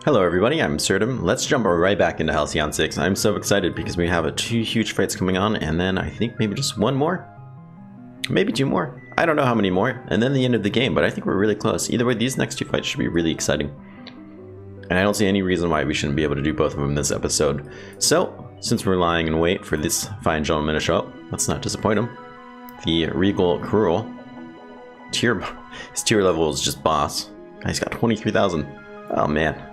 Hello everybody, I'm Absurdum. Let's jump right back into Halcyon 6. I'm so excited because we have two huge fights coming on, and then I think maybe just one more? Maybe two more? I don't know how many more. And then the end of the game, but I think we're really close. Either way, these next two fights should be really exciting. And I don't see any reason why we shouldn't be able to do both of them in this episode. So, since we're lying in wait for this fine gentleman to show up, let's not disappoint him. The Regal Cruel. His tier level is just boss. He's got 23,000. Oh man.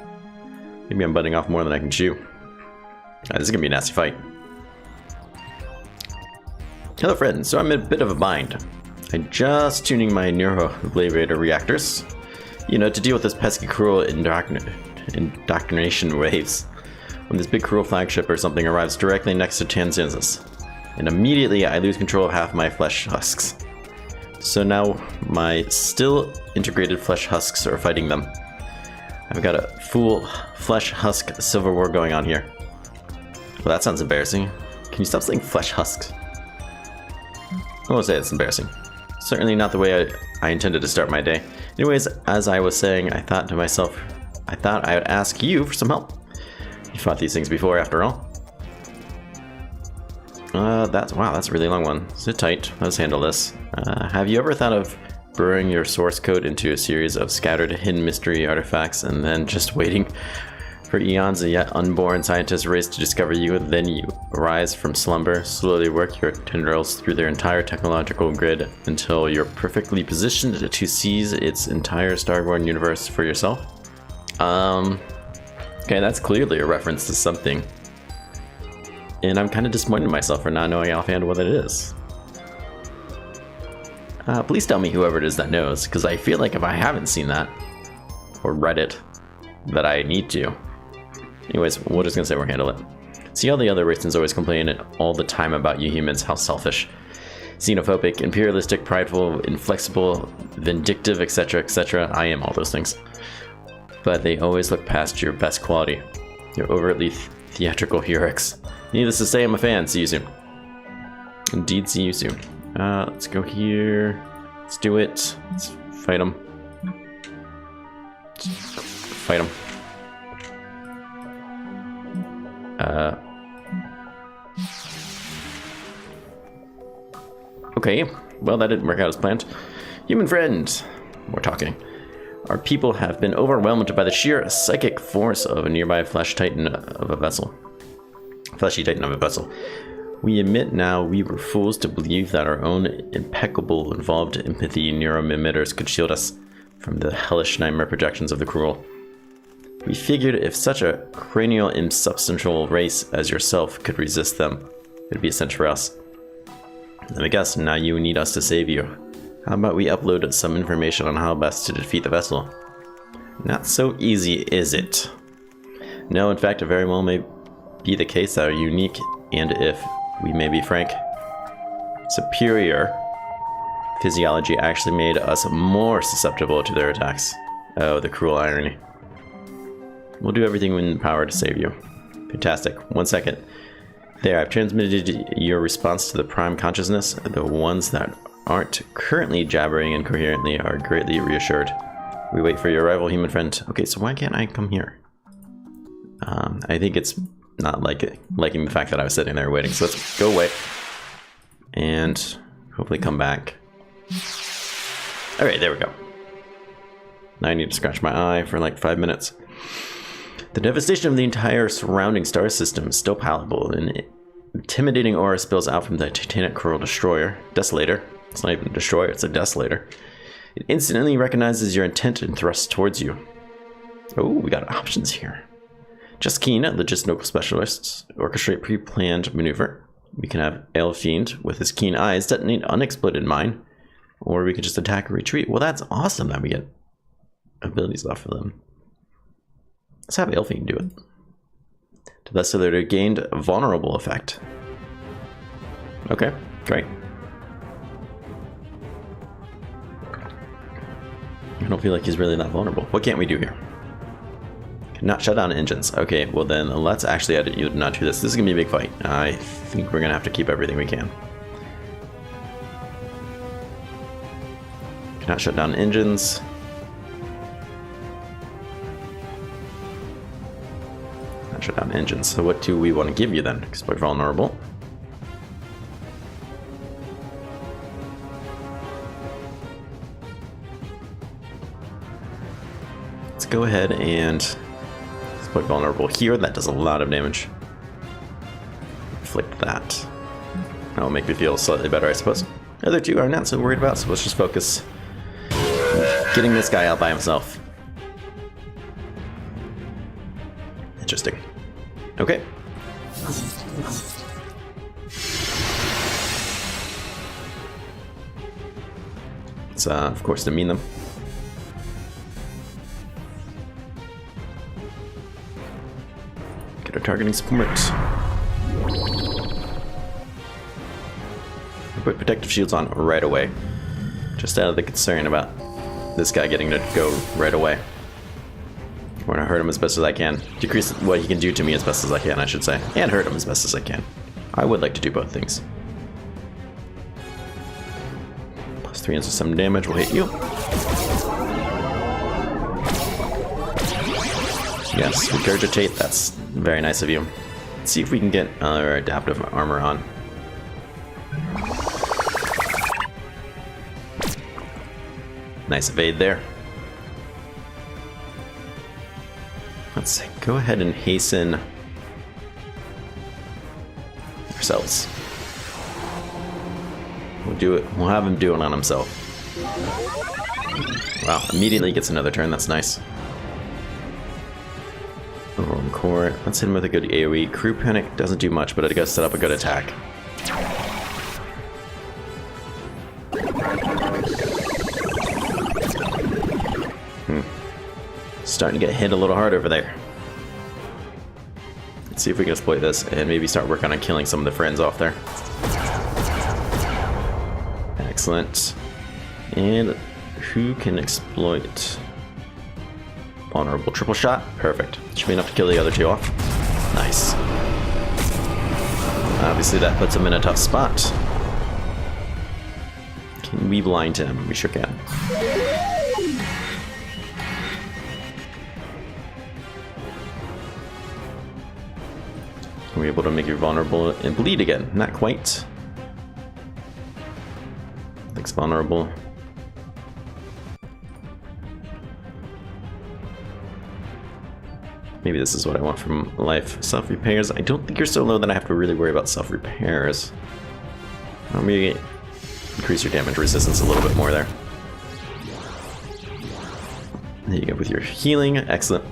Maybe I'm biting off more than I can chew. This is gonna be a nasty fight. Hello friends, so I'm in a bit of a bind. I'm just tuning my Neuroblader reactors, to deal with this pesky cruel indoctrination waves. When this big cruel flagship or something arrives directly next to Tanzanus, and immediately I lose control of half my flesh husks. So now my still integrated flesh husks are fighting them. I've got a full flesh husk civil war going on here. Well, that sounds embarrassing. Can you stop saying flesh husks? I won't say it's embarrassing. Certainly not the way I intended to start my day. Anyways, as I was saying, I thought to myself, I thought I would ask you for some help. You fought these things before, after all. Wow, that's a really long one. Sit tight. Let's handle this. Have you ever thought of burrowing your source code into a series of scattered hidden mystery artifacts and then just waiting for eons a yet unborn scientist race to discover you, and then you arise from slumber, slowly work your tendrils through their entire technological grid until you're perfectly positioned to seize its entire starborn universe for yourself? Okay, that's clearly a reference to something. And I'm kind of disappointed in myself for not knowing offhand what it is. Please tell me whoever it is that knows, because I feel like if I haven't seen that, or read it, that I need to. Anyways, we're just gonna say we'll handle it. See how the other races always complain all the time about you humans, how selfish, xenophobic, imperialistic, prideful, inflexible, vindictive, etc., etc. I am all those things. But they always look past your best quality, your overtly theatrical heroics. Needless to say, I'm a fan. See you soon. Indeed, see you soon. Let's go here. Let's do it. Let's fight him. Fight him. Okay, well that didn't work out as planned. Human friend, we're talking. Our people have been overwhelmed by the sheer psychic force of a nearby fleshy titan of a vessel. We admit now we were fools to believe that our own impeccable involved empathy neuromimeters could shield us from the hellish nightmare projections of the cruel. We figured if such a cranial insubstantial race as yourself could resist them, it'd be a cinch for us. And I guess now you need us to save you. How about we upload some information on how best to defeat the vessel? Not so easy, is it? No, in fact, it very well may be the case that our unique, and if we may be frank, superior physiology actually made us more susceptible to their attacks. Oh, the cruel irony. We'll do everything in power to save you. Fantastic. 1 second. There, I've transmitted your response to the prime consciousness. The ones that aren't currently jabbering incoherently are greatly reassured. We wait for your arrival, human friend. Okay, so why can't I come here? I think it's not liking the fact that I was sitting there waiting. So let's go away and hopefully come back. All right, there we go. Now I need to scratch my eye for like 5 minutes. The devastation of the entire surrounding star system is still palpable. An intimidating aura spills out from the Titanic Coral Desolator. It's not even a destroyer, it's a desolator. It instantly recognizes your intent and thrusts towards you. Oh, we got options here. Just keen, logistical specialists, orchestrate pre-planned maneuver. We can have Elfiend with his keen eyes detonate unexploded mine. Or we could just attack or retreat. Well, that's awesome that we get abilities off of them. Let's have Elfiend do it. The Desolator gained vulnerable effect. Okay, great. I don't feel like he's really that vulnerable. What can't we do here? Cannot shut down engines. Okay, well then let's actually edit you not do this. This is gonna be a big fight. I think we're gonna have to keep everything we can. Cannot shut down engines. shut down engines. So what do we want to give you then? Exploit vulnerable. Let's go ahead and exploit vulnerable here. That does a lot of damage. Inflict that. That'll make me feel slightly better, I suppose. The other two are not so worried about, so let's just focus on getting this guy out by himself. Interesting. Okay. Let's, of course, demean them. Get our targeting support. Put protective shields on right away. Just out of the concern about this guy getting to go right away. I want to hurt him as best as I can. Decrease what he can do to me as best as I can, I should say. And hurt him as best as I can. I would like to do both things. +3 into some damage will hit you. Yes, regurgitate. That's very nice of you. Let's see if we can get our adaptive armor on. Nice evade there. Let's go ahead and hasten ourselves. We'll do it. We'll have him do it on himself. Wow, immediately gets another turn. That's nice. Overall core. Let's hit him with a good AoE. Crew panic doesn't do much, but it does set up a good attack. Starting to get hit a little hard over there. Let's see if we can exploit this and maybe start working on killing some of the friends off there. Excellent. And who can exploit vulnerable triple shot? Perfect. Should be enough to kill the other two off. Nice. Obviously that puts him in a tough spot. Can we blind him? We sure can. Are we able to make you vulnerable and bleed again? Not quite. Looks vulnerable. Maybe this is what I want from life. Self-repairs. I don't think you're so low that I have to really worry about self-repairs. Maybe increase your damage resistance a little bit more there. There you go with your healing. Excellent.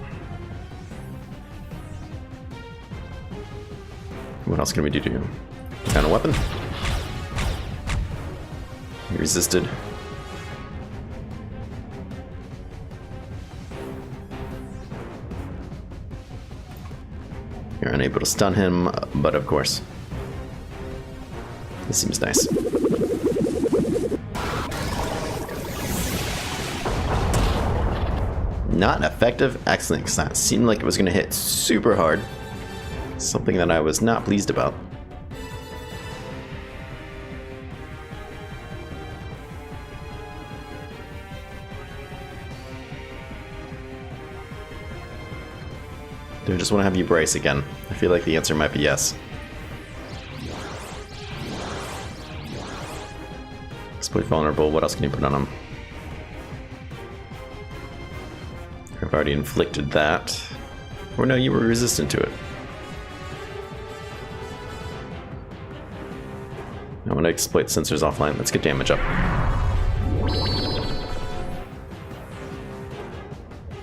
What else can we do to you? What kind of weapon? He resisted. You're unable to stun him, but of course. This seems nice. Not effective? Excellent, because that seemed like it was going to hit super hard. Something that I was not pleased about. Do I just want to have you brace again? I feel like the answer might be yes. Exploit vulnerable. What else can you put on him? I've already inflicted that. Or no, you were resistant to it. I want to exploit sensors offline. Let's get damage up.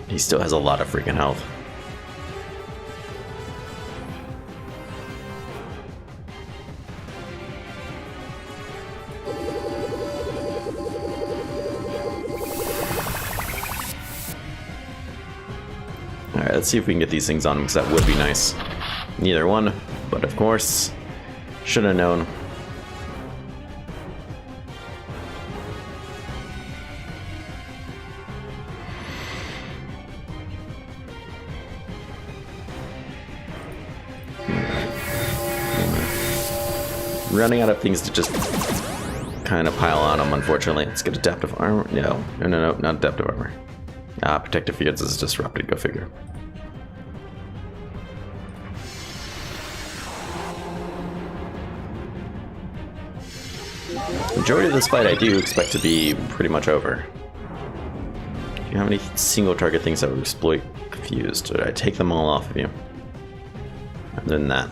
He still has a lot of freaking health. Alright, let's see if we can get these things on him, because that would be nice. Neither one, but of course, should have known. Running out of things to just kind of pile on them, unfortunately. Let's get adaptive armor. No, not adaptive armor. Protective fields is disrupted, go figure. Majority of this fight I do expect to be pretty much over. Do you have any single target things that would exploit confused? Or did I take them all off of you? Other than that,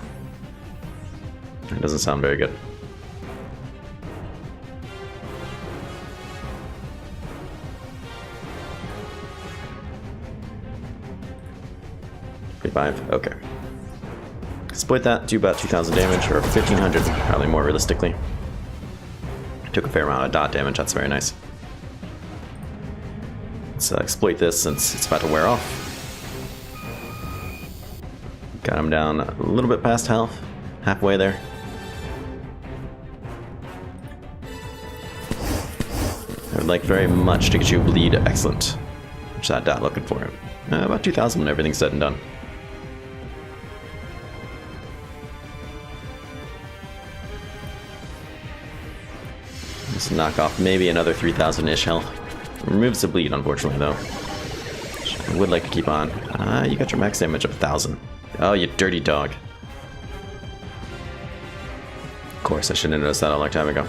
it doesn't sound very good. Okay. Exploit that, do about 2,000 damage, or 1,500, probably more realistically. Took a fair amount of dot damage, that's very nice. Let's exploit this since it's about to wear off. Got him down a little bit past health, halfway there. I would like very much to get you a bleed, excellent. What's that dot looking for? About 2,000 when everything's said and done. Let's knock off maybe another 3,000-ish health. Removes the bleed, unfortunately, though. I would like to keep on. You got your max damage of 1,000. Oh, you dirty dog. Of course, I should have noticed that a long time ago.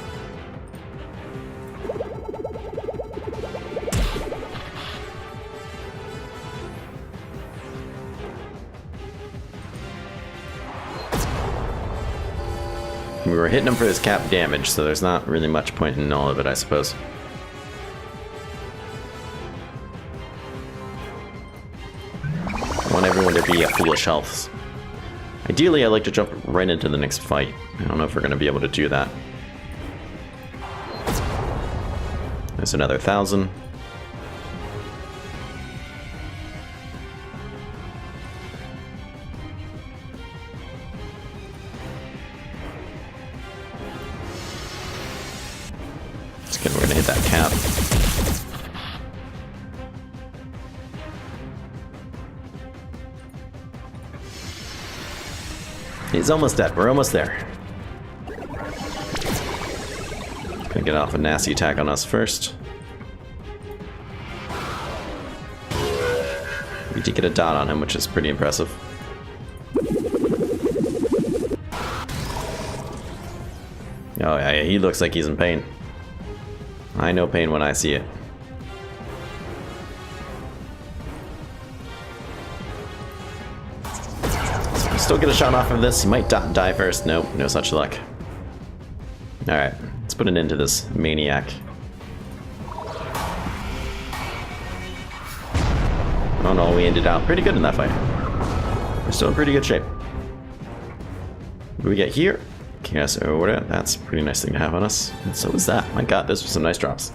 We were hitting him for his cap damage, so there's not really much point in all of it, I suppose. I want everyone to be at foolish healths. Ideally, I like to jump right into the next fight. I don't know if we're going to be able to do that. There's another 1,000. We're gonna hit that cap. He's almost dead. We're almost there. Gonna get off a nasty attack on us first. We did get a dot on him, which is pretty impressive. Oh yeah, he looks like he's in pain. I know pain when I see it. So still get a shot off of this. He might die first. Nope, no such luck. Alright, let's put an end to this maniac. Oh no, we ended out pretty good in that fight. We're still in pretty good shape. What do we get here? Chaos Order, that's a pretty nice thing to have on us. And so is that. My god, those were some nice drops.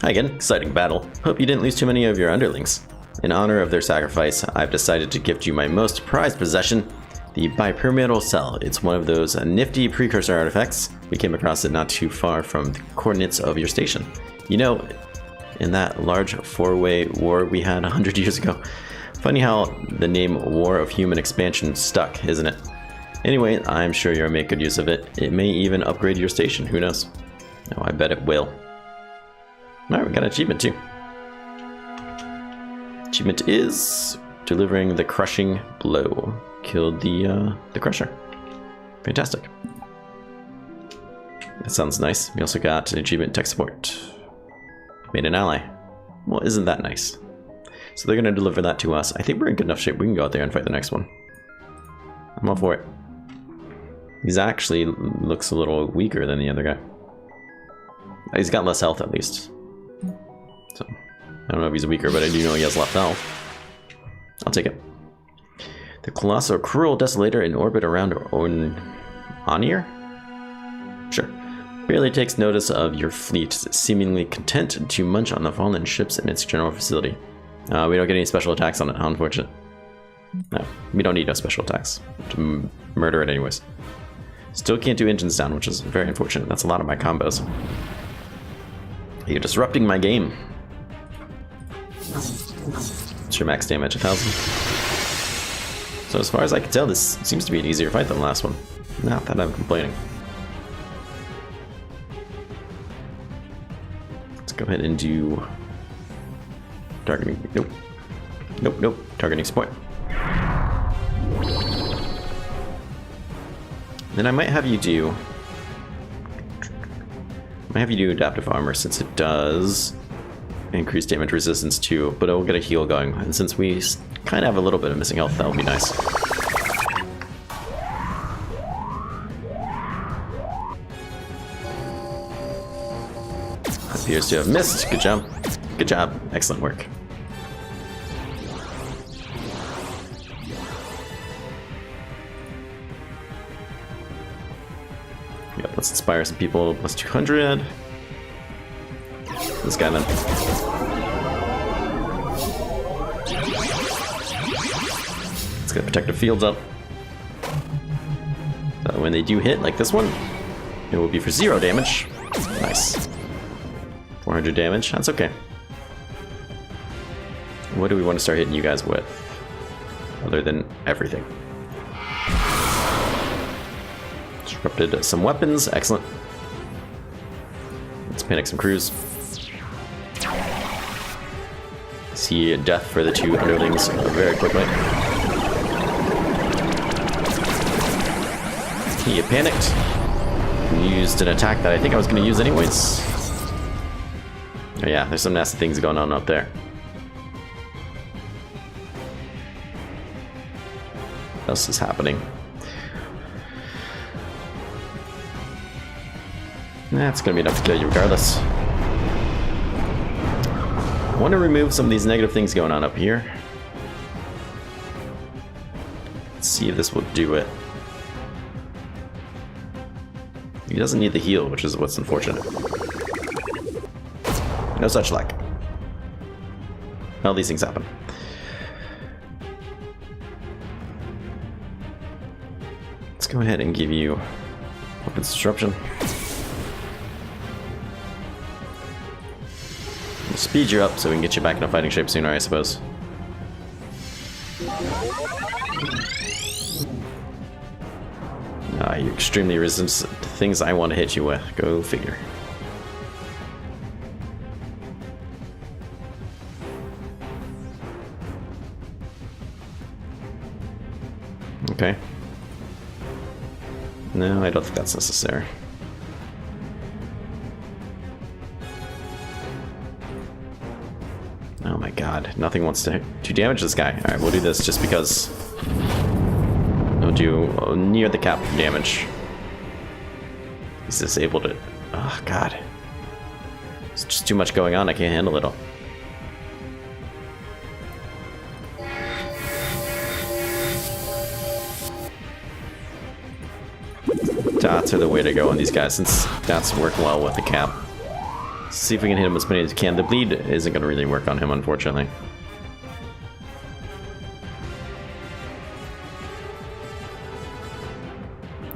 Hi again, exciting battle. Hope you didn't lose too many of your underlings. In honor of their sacrifice, I've decided to gift you my most prized possession, the bipyramidal cell. It's one of those nifty precursor artifacts. We came across it not too far from the coordinates of your station. You know, in that large four-way war we had 100 years ago. Funny how the name War of Human Expansion stuck, isn't it? Anyway, I'm sure you'll make good use of it. It may even upgrade your station, who knows? Oh, I bet it will. Alright, we got an achievement too. Achievement is delivering the crushing blow. Killed the crusher. Fantastic. That sounds nice. We also got an achievement tech support. Made an ally. Well, isn't that nice? So they're going to deliver that to us. I think we're in good enough shape. We can go out there and fight the next one. I'm all for it. He's actually looks a little weaker than the other guy. He's got less health at least. So, I don't know if he's weaker, but I do know he has less health. I'll take it. The colossal cruel desolator in orbit around Onir? Sure. Barely takes notice of your fleet, seemingly content to munch on the fallen ships in its general facility. We don't get any special attacks on it, how unfortunate. No, we don't need no special attacks to murder it anyways. Still can't do engines down, which is very unfortunate. That's a lot of my combos. You're disrupting my game. It's your max damage, 1,000. So as far as I can tell, this seems to be an easier fight than the last one. Not that I'm complaining. Let's go ahead and do targeting. Nope. Nope, nope. Targeting support. Then I might have you do adaptive armor, since it does increase damage resistance too, but it will get a heal going. And since we kind of have a little bit of missing health, that will be nice. Appears to have missed. Good job. Good job. Excellent work. Yep, let's inspire some people. Plus 200. This guy then. Let's get protective fields up. So when they do hit, like this one, it will be for 0 damage. Nice. 400 damage. That's okay. What do we want to start hitting you guys with? Other than everything. Disrupted some weapons. Excellent. Let's panic some crews. See death for the 2 underlings very quickly. He panicked. Used an attack that I think I was going to use anyways. Oh yeah, there's some nasty things going on up there. What else is happening? That's going to be enough to kill you regardless. I want to remove some of these negative things going on up here. Let's see if this will do it. He doesn't need the heal, which is what's unfortunate. No such luck. Well, these things happen. Let's go ahead and give you weapons disruption. We'll speed you up so we can get you back in a fighting shape sooner, I suppose. You're extremely resistant to things I want to hit you with. Go figure. Okay. No, I don't think that's necessary. Oh my god, nothing wants to damage this guy. Alright, we'll do this just because it'll do near the cap damage. He's disabled it. Oh god. There's just too much going on, I can't handle it all. Dots are the way to go on these guys, since dots work well with the cap. See if we can hit him as many as we can. The bleed isn't going to really work on him, unfortunately.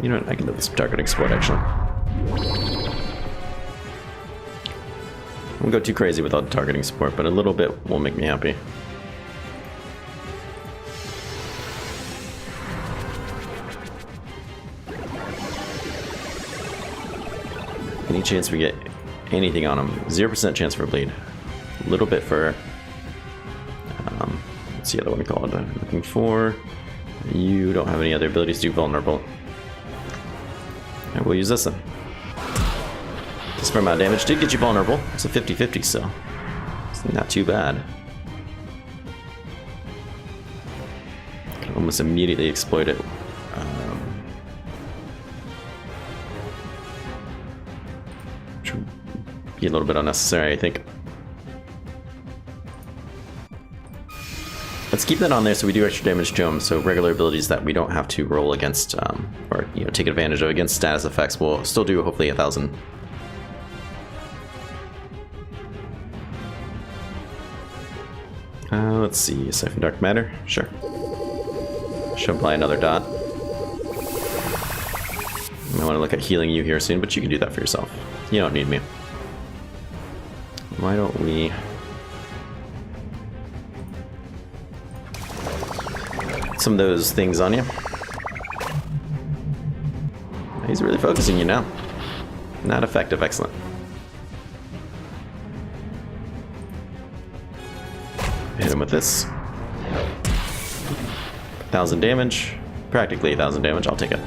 You know what? I can do this targeting support, actually. I won't go too crazy without the targeting support, but a little bit will make me happy. Any chance we get anything on him? 0% chance for bleed. A little bit for... what's the other one called? I'm looking for... You don't have any other abilities to do vulnerable. Alright, we'll use this then. This amount of damage did get you vulnerable. It's a 50-50, so it's not too bad. Can almost immediately exploit it. Be a little bit unnecessary, I think. Let's keep that on there so we do extra damage to him. So regular abilities that we don't have to roll against, or take advantage of against status effects, will still do hopefully 1,000. Let's see, Siphon Dark Matter, sure. Should apply another dot. I want to look at healing you here soon, but you can do that for yourself. You don't need me. Why don't we... some of those things on you. He's really focusing you now. Not effective, excellent. Hit him with this. 1,000 damage. Practically 1,000 damage, I'll take it.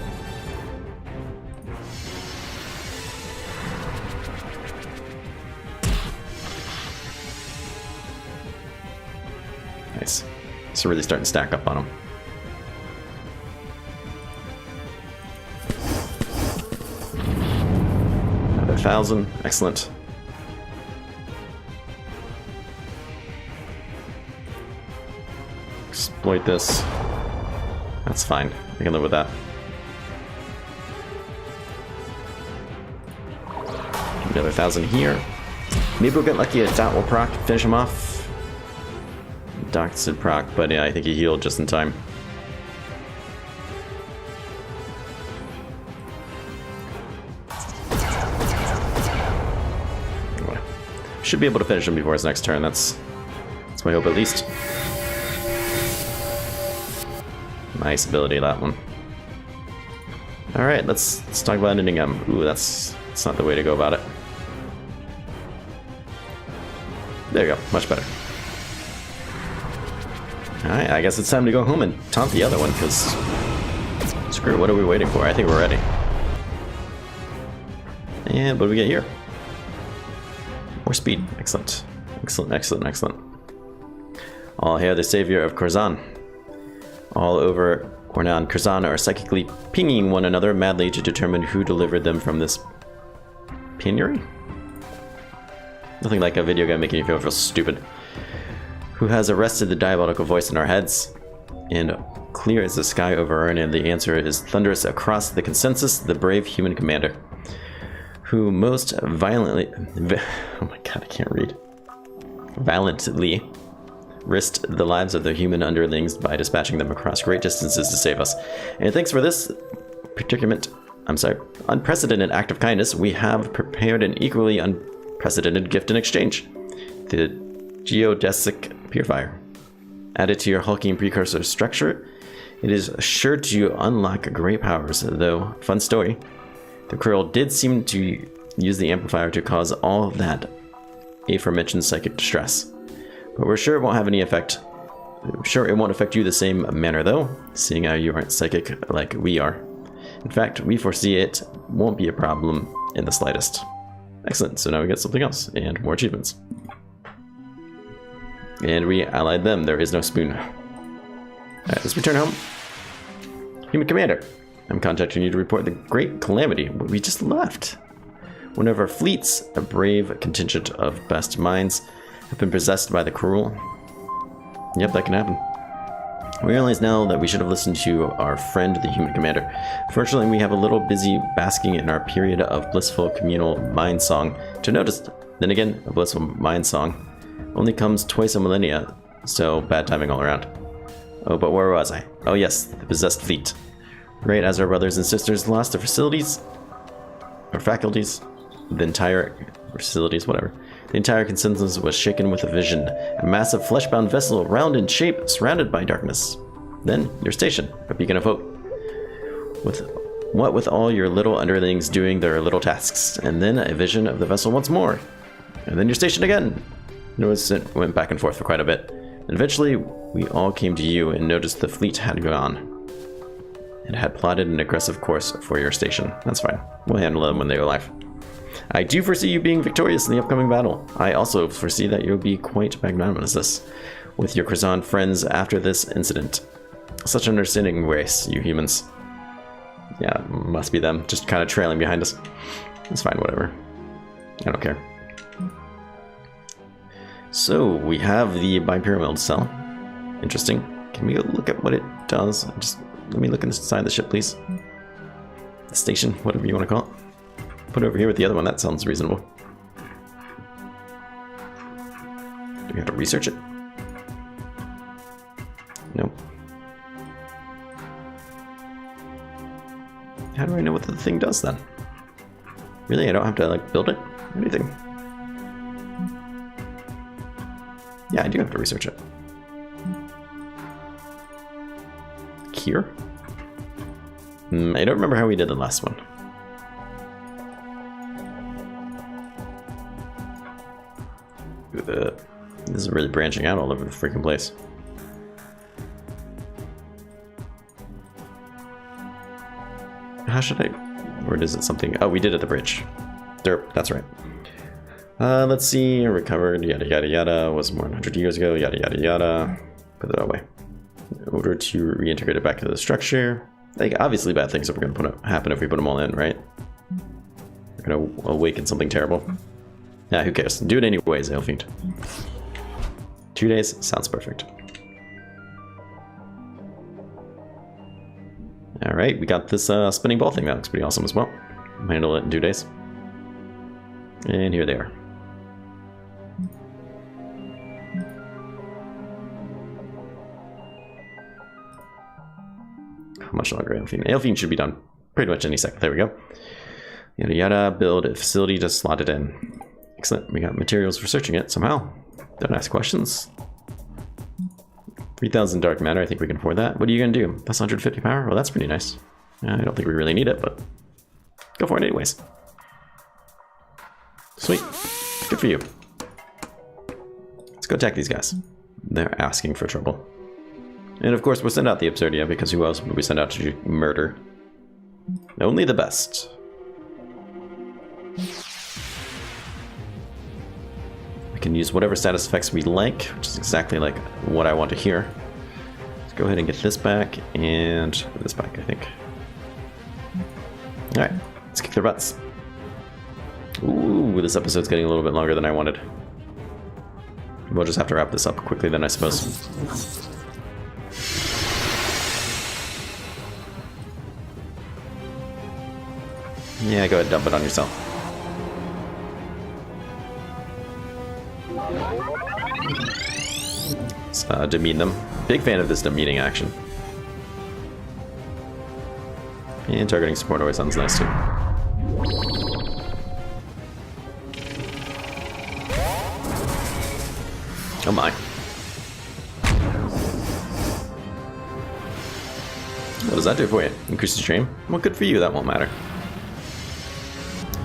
Nice. So really starting to stack up on them. Another 1,000. Excellent. Exploit this. That's fine. I can live with that. Another 1,000 here. Maybe we'll get lucky. A dot will proc, finish him off. Doc said proc, but yeah, I think he healed just in time. Should be able to finish him before his next turn. That's my hope, at least. Nice ability, that one. All right, let's talk about ending him. Ooh, that's not the way to go about it. There you go, much better. All right, I guess it's time to go home and taunt the other one, because screw it, what are we waiting for? I think we're ready. And what do we get here? More speed. Excellent. Excellent, excellent, excellent. All hail the savior of Curzon. All over Ornan Curzon are psychically pinging one another madly to determine who delivered them from this penury? Nothing like a video game making you feel stupid. Who has arrested the diabolical voice in our heads? And clear as the sky over Ornan, the answer is thunderous across the consensus, the brave human commander. Who most violently... Oh my god, I can't read. Valiantly risked the lives of their human underlings by dispatching them across great distances to save us. And thanks for this unprecedented act of kindness, we have prepared an equally unprecedented gift in exchange. The geodesic purifier. Added to your hulking precursor structure, it is sure to unlock great powers, though, fun story, the Krill did seem to use the amplifier to cause all of that aforementioned psychic distress. But we're sure it won't have any effect. I'm sure it won't affect you the same manner though, seeing how you aren't psychic like we are. In fact, we foresee it won't be a problem in the slightest. Excellent, so now we get something else, and more achievements. And we allied them, there is no spoon. Alright, let's return home. Human Commander, I'm contacting you to report the great calamity we just left. One of our fleets, a brave contingent of best minds, have been possessed by the cruel. Yep, that can happen. We realize now that we should have listened to our friend, the Human Commander. Fortunately, we have a little busy basking in our period of blissful communal mind song to notice. Then again, a blissful mind song only comes twice a millennia, so bad timing all around. Oh, but where was I? Oh yes, the possessed fleet. Right as our brothers and sisters lost their facilities, or faculties, the entire facilities, whatever. The entire consensus was shaken with a vision. A massive flesh-bound vessel, round in shape, surrounded by darkness. Then, your station, a beacon of hope. With all your little underlings doing their little tasks. And then a vision of the vessel once more. And then your station again. Notice it went back and forth for quite a bit. And eventually, we all came to you and noticed the fleet had gone. It had plotted an aggressive course for your station. That's fine. We'll handle them when they go live. I do foresee you being victorious in the upcoming battle. I also foresee that you'll be quite magnanimous with your Curzon friends after this incident. Such an understanding race, you humans. Yeah, must be them, just kind of trailing behind us. It's fine, whatever. I don't care. So, we have the bipyramid cell. Interesting. Can we go look at what it does? Just let me look inside the ship, please. The station, whatever you want to call it. Put it over here with the other one, that sounds reasonable. Do we have to research it? Nope. How do I know what the thing does then? Really, I don't have to like build it or anything? Yeah, I do have to research it. Here? I don't remember how we did the last one. This is really branching out all over the freaking place. How should I... Or is it something... Oh, we did at the bridge. Derp, that's right. Let's see. Recovered, yada yada yada. Was more than 100 years ago, yada yada yada. Put it that way. In order to reintegrate it back into the structure. Like, obviously bad things are going to happen if we put them all in, right? We're going to awaken something terrible. Nah, who cares? Do it anyways, Elfiend. 2 days? Sounds perfect. Alright, we got this spinning ball thing. That looks pretty awesome as well. Handle it in 2 days. And here they are. How much longer Elfiend? Elfiend should be done pretty much any second. There we go. Yada yada, build a facility to slot it in. Excellent. We got materials for searching it somehow. Don't ask questions. 3,000 dark matter. I think we can afford that. What are you going to do? That's 150 power? Well, that's pretty nice. I don't think we really need it, but go for it anyways. Sweet. Good for you. Let's go attack these guys. They're asking for trouble. And of course, we'll send out the Absurdia, because who else would we send out to murder? Only the best. We can use whatever status effects we like, which is exactly like what I want to hear. Let's go ahead and get this back, and this back, I think. Alright, let's kick their butts. Ooh, this episode's getting a little bit longer than I wanted. We'll just have to wrap this up quickly then, I suppose. Yeah, go ahead, dump it on yourself. Let's demean them. Big fan of this demeaning action. And targeting support always sounds nice too. Oh my. What does that do for you? Increase the stream? Well, good for you, that won't matter.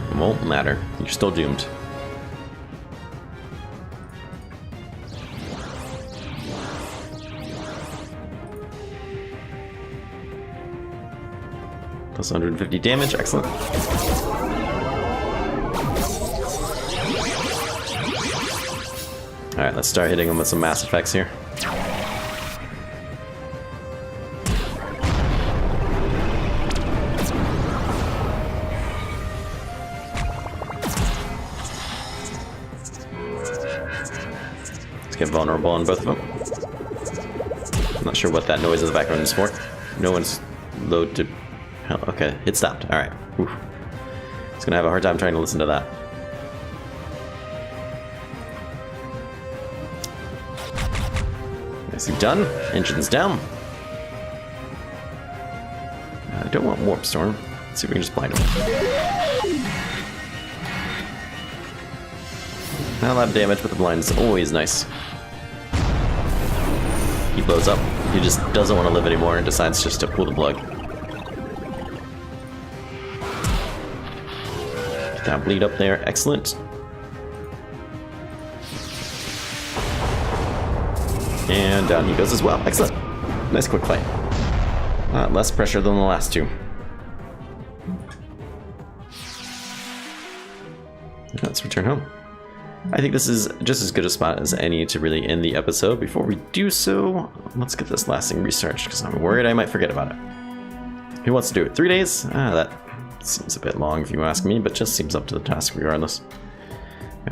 It won't matter. You're still doomed. Plus 150 damage, excellent. Alright, let's start hitting them with some mass effects here. Let's get vulnerable on both of them. I'm not sure what that noise in the background is for. No one's loaded. Oh, okay, it stopped. Alright. It's gonna have a hard time trying to listen to that. Nicely done. Engines down. I don't want Warp Storm. Let's see if we can just blind him. Not a lot of damage, but the blind is always nice. He blows up. He just doesn't want to live anymore and decides just to pull the plug. Get that bleed up there. Excellent. And down he goes as well. Excellent. Nice quick fight. Less pressure than the last two. Let's return home. I think this is just as good a spot as any to really end the episode. Before we do so, let's get this last thing researched, because I'm worried I might forget about it. Who wants to do it? 3 days? That seems a bit long if you ask me, but just seems up to the task regardless.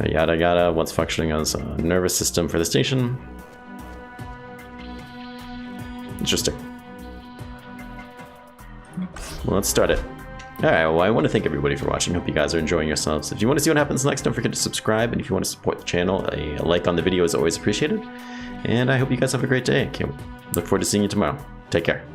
Yada yada, what's functioning as a nervous system for the station? Interesting. Well, let's start it. Alright, well, I want to thank everybody for watching. Hope you guys are enjoying yourselves. If you want to see what happens next, don't forget to subscribe. And if you want to support the channel, a like on the video is always appreciated. And I hope you guys have a great day. Look forward to seeing you tomorrow. Take care.